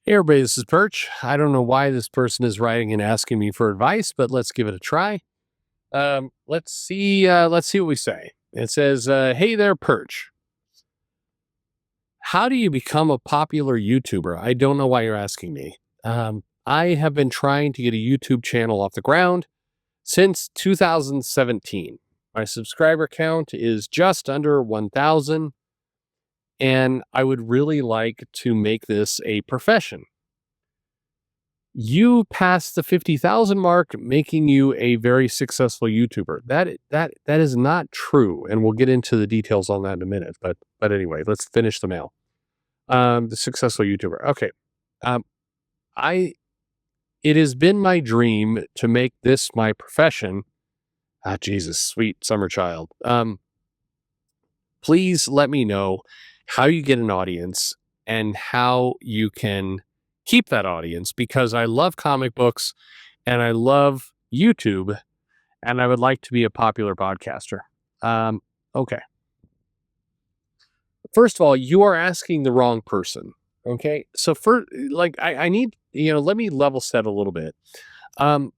Hey everybody, this is Perch. I don't know why this person is writing and asking me for advice, but let's give it a try. Let's see. Let's see what we say. It says, "Hey there, Perch. How do you become a popular YouTuber? I don't know why you're asking me. I have been trying to get a YouTube channel off the ground since 2017. My subscriber count is just under 1,000, and I would really like to make this a profession. You passed the 50,000 mark, making you a very successful YouTuber. That is not true, and we'll get into the details on that in a minute. But anyway, let's finish the mail. The successful YouTuber. Okay. Um, I It has been my dream to make this my profession. Ah, Jesus, sweet summer child. Please let me know how you get an audience and how you can keep that audience, because I love comic books and I love YouTube and I would like to be a popular podcaster. Okay. First of all, you are asking the wrong person. Okay. So for I need, let me level set a little bit. Um,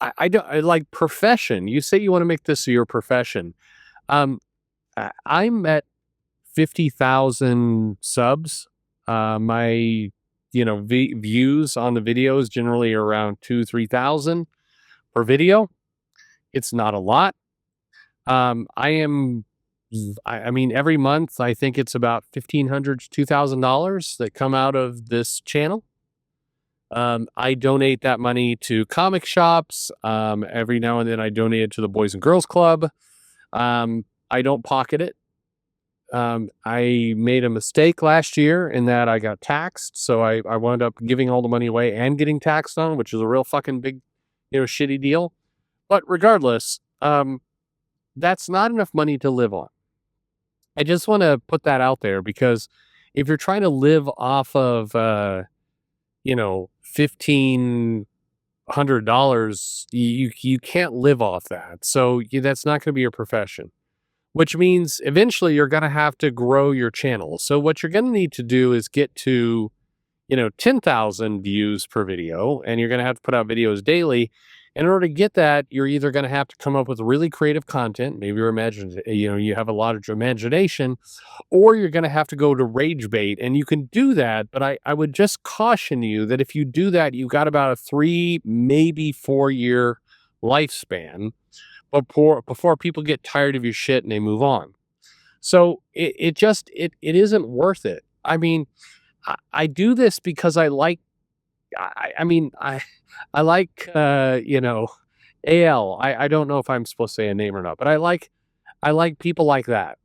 I don't I like profession. You say you want to make this your profession. Um, I'm at 50,000 subs. My, views on the videos generally around 3,000 per video. It's not a lot. I mean, every month, I think it's about $1,500 to $2,000 that come out of this channel. I donate that money to comic shops. Every now and then I donate it to the Boys and Girls Club. I don't pocket it. I made a mistake last year in that I got taxed. So I wound up giving all the money away and getting taxed on, which is a real fucking big, shitty deal. But regardless, that's not enough money to live on. I just want to put that out there, because if you're trying to live off of, $1,500, you can't live off that. So that's not going to be your profession, which means eventually you're going to have to grow your channel. So what you're going to need to do is get to, 10,000 views per video, and you're going to have to put out videos daily. In order to get that, you're either going to have to come up with really creative content. Maybe you have a lot of imagination, or you're going to have to go to rage bait, and you can do that. But I would just caution you that if you do that, you've got about a 3, maybe 4 year lifespan before people get tired of your shit and they move on. So it isn't worth it. I mean, I do this because I like, I mean, I like, AL. I don't know if I'm supposed to say a name or not, but I like people like that.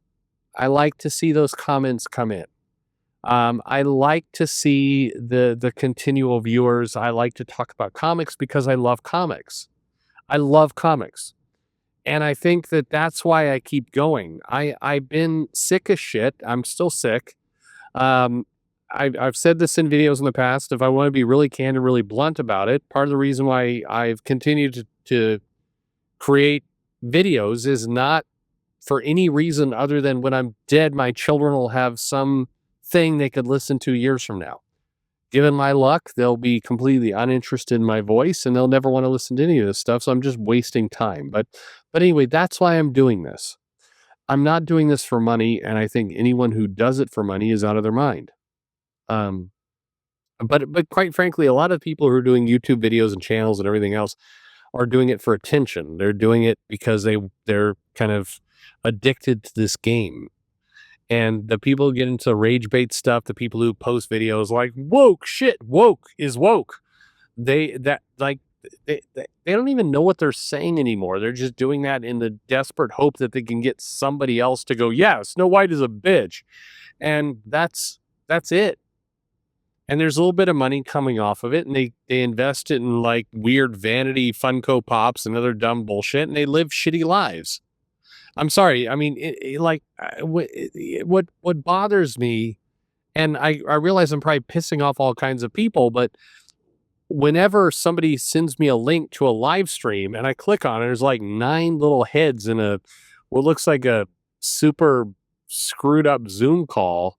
I like to see those comments come in. I like to see the continual viewers. I like to talk about comics because I love comics. I love comics. And I think that that's why I keep going. I've been sick as shit. I'm still sick. Um, I've said this in videos in the past. If I want to be really candid, really blunt about it, part of the reason why I've continued to create videos is not for any reason other than when I'm dead, my children will have some thing they could listen to years from now. Given my luck, they'll be completely uninterested in my voice and they'll never want to listen to any of this stuff. So I'm just wasting time. But anyway, that's why I'm doing this. I'm not doing this for money. And I think anyone who does it for money is out of their mind. Um, but quite frankly, a lot of people who are doing YouTube videos and channels and everything else are doing it for attention. They're doing it because they're kind of addicted to this game. And the people who get into rage bait stuff, the people who post videos like woke shit, woke is woke. They don't even know what they're saying anymore. They're just doing that in the desperate hope that they can get somebody else to go, yeah, Snow White is a bitch. And that's it. And there's a little bit of money coming off of it, and they invest it in like weird vanity Funko Pops and other dumb bullshit, and they live shitty lives. I'm sorry. I mean, what bothers me, and I realize I'm probably pissing off all kinds of people, but whenever somebody sends me a link to a live stream and I click on it, there's like 9 little heads in what looks like a super screwed up Zoom call.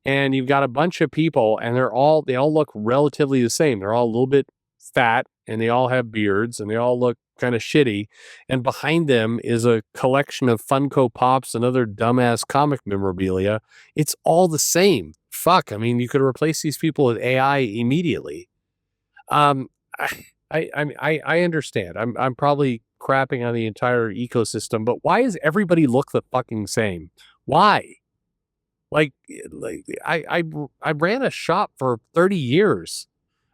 and you've got a bunch of people, and they all look relatively the same. They're all a little bit fat, and they all have beards, and they all look kind of shitty. And behind them is a collection of Funko Pops and other dumbass comic memorabilia. It's all the same. Fuck. I mean, you could replace these people with AI immediately. Um, I understand. I'm probably crapping on the entire ecosystem, but why does everybody look the fucking same? Why? Like I ran a shop for 30 years.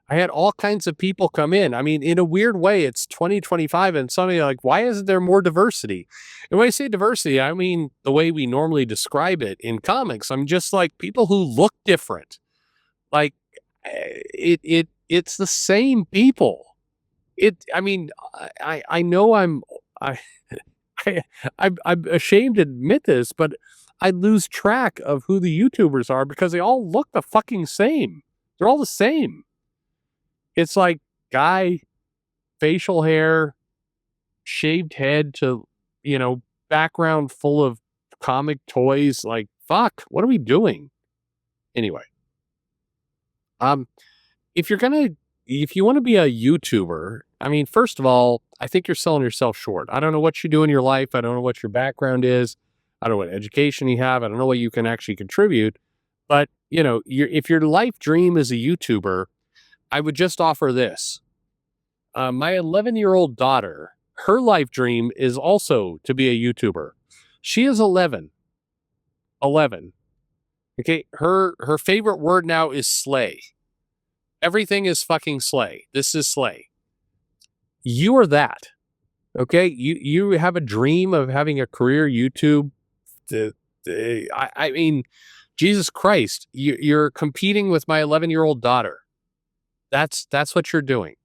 I had all kinds of people come in. I mean, in a weird way, it's 2025 and somebody like, why isn't there more diversity? And when I say diversity, I mean the way we normally describe it in comics. I'm just like people who look different. Like it's the same people. I mean, I know I, I I'm ashamed to admit this, but I lose track of who the YouTubers are because they all look the fucking same. They're all the same. It's like guy, facial hair, shaved head to, background full of comic toys. Like, fuck, what are we doing? Anyway, um, if you're gonna, if you want to be a YouTuber, I mean, first of all, I think you're selling yourself short. I don't know what you do in your life. I don't know what your background is. I don't know what education you have. I don't know what you can actually contribute. But, if your life dream is a YouTuber, I would just offer this. My 11-year-old daughter, her life dream is also to be a YouTuber. She is 11. 11. Okay. Her favorite word now is slay. Everything is fucking slay. This is slay. You are that. Okay. You have a dream of having a career YouTube. I mean, Jesus Christ, you're competing with my 11-year-old daughter. That's what you're doing.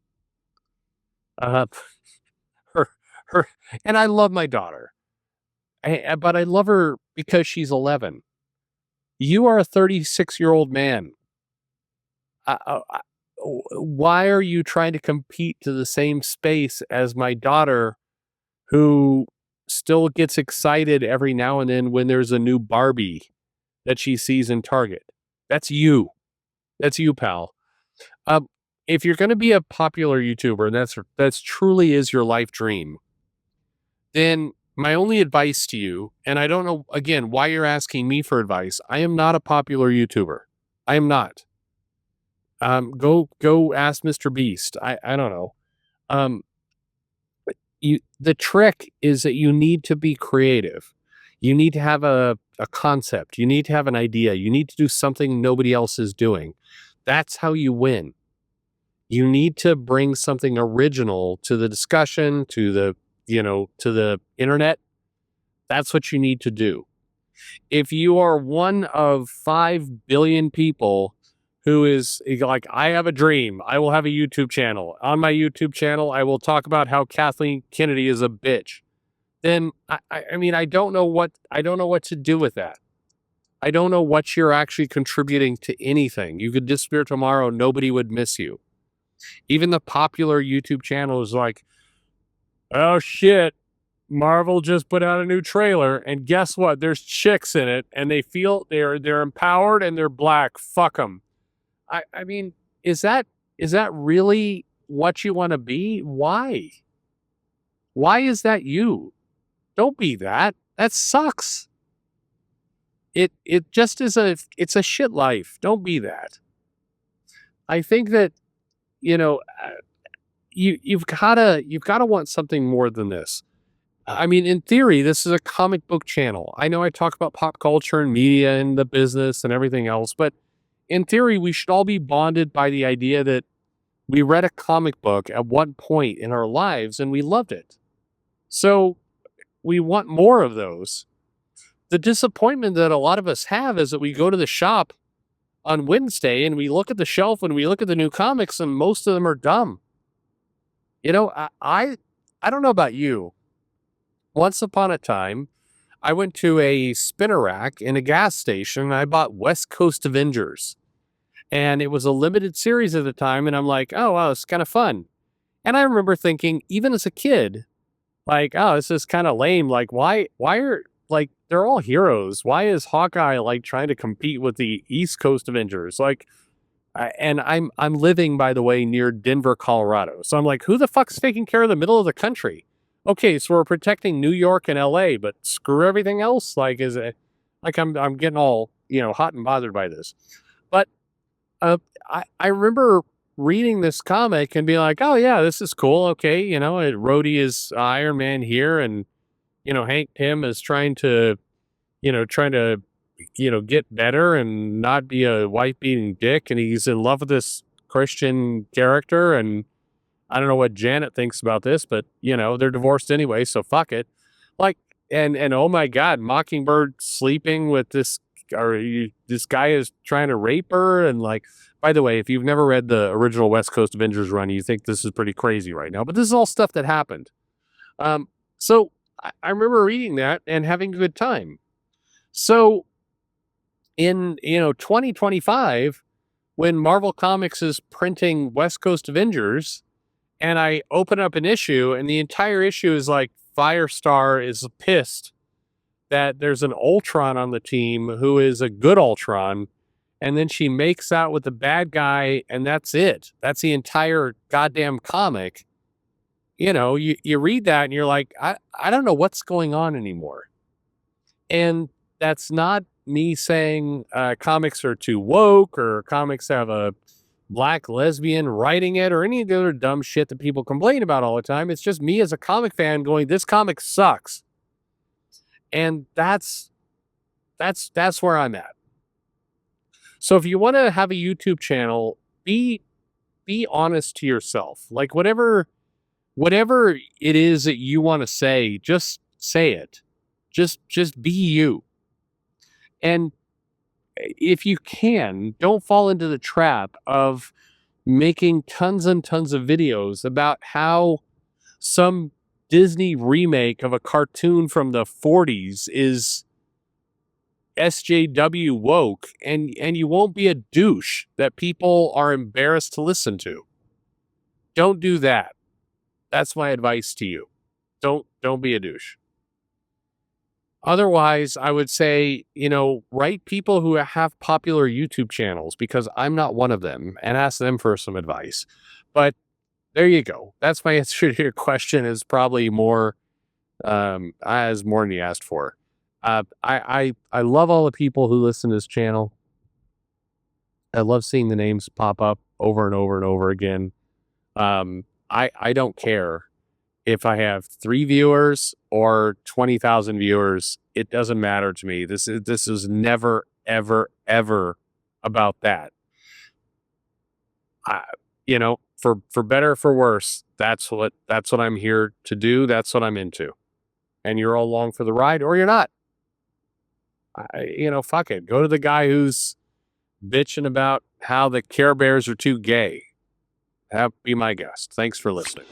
Her, her, and I love my daughter, but I love her because she's 11. You are a 36-year-old man. Why are you trying to compete to the same space as my daughter, who still gets excited every now and then when there's a new Barbie that she sees in Target? That's you. That's you, pal. If you're going to be a popular YouTuber, and that's truly is your life dream, then my only advice to you, and I don't know, again, why you're asking me for advice. I am not a popular YouTuber. I am not. Go ask Mr. Beast. I don't know. The trick is that you need to be creative. You need to have a concept. You need to have an idea. You need to do something nobody else is doing. That's how you win. You need to bring something original to the discussion, to the internet. That's what you need to do. If you are one of 5 billion people who is like, I have a dream, I will have a YouTube channel. On my YouTube channel, I will talk about how Kathleen Kennedy is a bitch. Then I mean, I don't know what to do with that. I don't know what you're actually contributing to anything. You could disappear tomorrow, nobody would miss you. Even the popular YouTube channel is like, oh shit, Marvel just put out a new trailer, and guess what? There's chicks in it, and they feel they're empowered and they're black. Fuck them. I mean, is that really what you want to be? Why? Why is that you? Don't be that. That sucks. It just is it's a shit life. Don't be that. I think that you've gotta want something more than this. I mean, in theory, this is a comic book channel. I know I talk about pop culture and media and the business and everything else, but in theory, we should all be bonded by the idea that we read a comic book at one point in our lives and we loved it. So we want more of those. The disappointment that a lot of us have is that we go to the shop on Wednesday and we look at the shelf and we look at the new comics and most of them are dumb. I don't know about you. Once upon a time, I went to a spinner rack in a gas station and I bought West Coast Avengers. And it was a limited series at the time. And I'm like, oh, wow, it's kind of fun. And I remember thinking, even as a kid, like, oh, this is kind of lame. Like, why are like, they're all heroes. Why is Hawkeye, like, trying to compete with the East Coast Avengers? Like, and I'm living, by the way, near Denver, Colorado. So I'm like, who the fuck's taking care of the middle of the country? Okay, so we're protecting New York and LA, but screw everything else. Like, is it like I'm getting all, hot and bothered by this. But I remember reading this comic and being like, oh yeah, this is cool. Okay, Rhodey is Iron Man here, and Hank Pym is trying to get better and not be a wife beating dick, and he's in love with this Christian character, and I don't know what Janet thinks about this, but they're divorced anyway, so fuck it. Like, and oh my god, Mockingbird sleeping with this guy is trying to rape her, and like, by the way, if you've never read the original West Coast Avengers run, you think this is pretty crazy right now, but this is all stuff that happened. So I remember reading that and having a good time. So in 2025, when Marvel Comics is printing West Coast Avengers, and I open up an issue, and the entire issue is like Firestar is pissed that there's an Ultron on the team who is a good Ultron, and then she makes out with the bad guy, and that's it. That's the entire goddamn comic. You read that and you're like, I don't know what's going on anymore. And that's not me saying comics are too woke or comics have a black lesbian writing it or any of the other dumb shit that people complain about all the time. It's just me as a comic fan going, this comic sucks. And that's where I'm at. So if you want to have a YouTube channel, be honest to yourself. Like whatever it is that you want to say, just say it. Just be you. And if you can, don't fall into the trap of making tons and tons of videos about how some Disney remake of a cartoon from the 40s is SJW woke, and you won't be a douche that people are embarrassed to listen to. Don't do that. That's my advice to you. Don't be a douche. Otherwise, I would say, write people who have popular YouTube channels, because I'm not one of them, and ask them for some advice. But there you go. That's my answer to your question. Is probably more, as more than you asked for. I love all the people who listen to this channel. I love seeing the names pop up over and over and over again. I don't care if I have 3 viewers or 20,000 viewers. It doesn't matter to me. This is never, ever, ever about that. For better or for worse, that's what I'm here to do. That's what I'm into. And you're all along for the ride, or you're not. Fuck it. Go to the guy who's bitching about how the Care Bears are too gay. Be my guest. Thanks for listening.